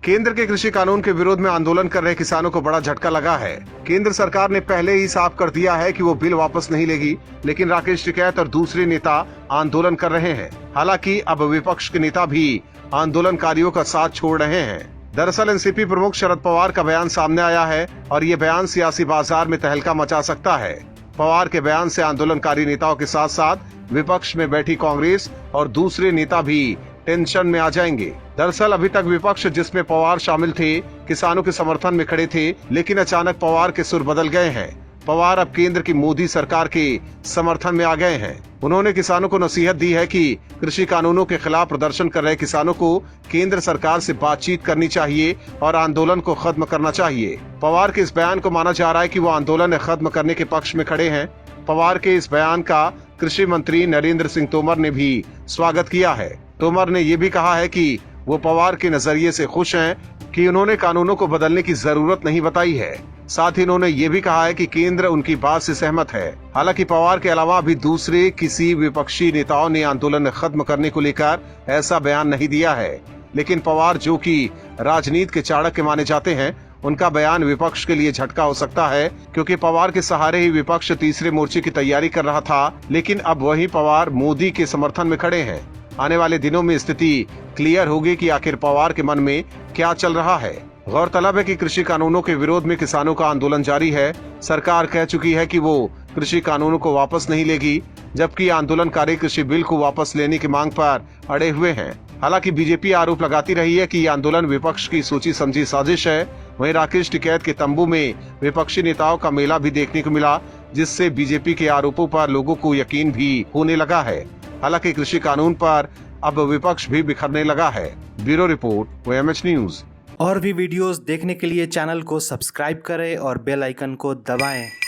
केंद्र के कृषि कानून के विरोध में आंदोलन कर रहे किसानों को बड़ा झटका लगा है। केंद्र सरकार ने पहले ही साफ कर दिया है कि वो बिल वापस नहीं लेगी, लेकिन राकेश टिकैत और दूसरे नेता आंदोलन कर रहे हैं। हालांकि अब विपक्ष के नेता भी आंदोलनकारियों का साथ छोड़ रहे हैं। दरअसल एनसीपी प्रमुख शरद पवार का बयान सामने आया है और ये बयान सियासी बाजार में तहलका मचा सकता है। पवार के बयान से आंदोलनकारी नेताओं के साथ साथ विपक्ष में बैठी कांग्रेस और दूसरे नेता भी टेंशन में आ जाएंगे। दरअसल अभी तक विपक्ष जिसमें पवार शामिल थे, किसानों के समर्थन में खड़े थे, लेकिन अचानक पवार के सुर बदल गए हैं। पवार अब केंद्र की मोदी सरकार के समर्थन में आ गए हैं। उन्होंने किसानों को नसीहत दी है कि कृषि कानूनों के खिलाफ प्रदर्शन कर रहे किसानों को केंद्र सरकार से बातचीत करनी चाहिए और आंदोलन को खत्म करना चाहिए। पवार के इस बयान को माना जा रहा है कि वो आंदोलन खत्म करने के पक्ष में खड़े हैं। पवार के इस बयान का कृषि मंत्री नरेंद्र सिंह तोमर ने भी स्वागत किया है। तोमर ने ये भी कहा है कि वो पवार के नजरिए से खुश हैं कि उन्होंने कानूनों को बदलने की जरूरत नहीं बताई है। साथ ही उन्होंने ये भी कहा है कि केंद्र उनकी बात से सहमत है। हालांकि पवार के अलावा भी दूसरे किसी विपक्षी नेताओं ने आंदोलन खत्म करने को लेकर ऐसा बयान नहीं दिया है, लेकिन पवार जो कि राजनीति के चाणक्य माने जाते हैं, उनका बयान विपक्ष के लिए झटका हो सकता है, क्योंकि पवार के सहारे ही विपक्ष तीसरे मोर्चे की तैयारी कर रहा था, लेकिन अब वही पवार मोदी के समर्थन में खड़े हैं। आने वाले दिनों में स्थिति क्लियर होगी कि आखिर पवार के मन में क्या चल रहा है। गौरतलब है कि कृषि कानूनों के विरोध में किसानों का आंदोलन जारी है। सरकार कह चुकी है कि वो कृषि कानूनों को वापस नहीं लेगी, जबकि आंदोलनकारी कृषि बिल को वापस लेने की मांग पर अड़े हुए हैं। हालांकि बीजेपी आरोप लगाती रही है कि ये आंदोलन विपक्ष की सोची समझी साजिश है। वहीं राकेश टिकैत के तंबू में विपक्षी नेताओं का मेला भी देखने को मिला, जिससे बीजेपी के आरोपों पर लोगों को यकीन भी होने लगा है। हालांकि कृषि कानून पर अब विपक्ष भी बिखरने लगा है। Bureau report OMH news. और भी वीडियोस देखने के लिए चैनल को सब्सक्राइब करें और बेल आइकन को दबाएं।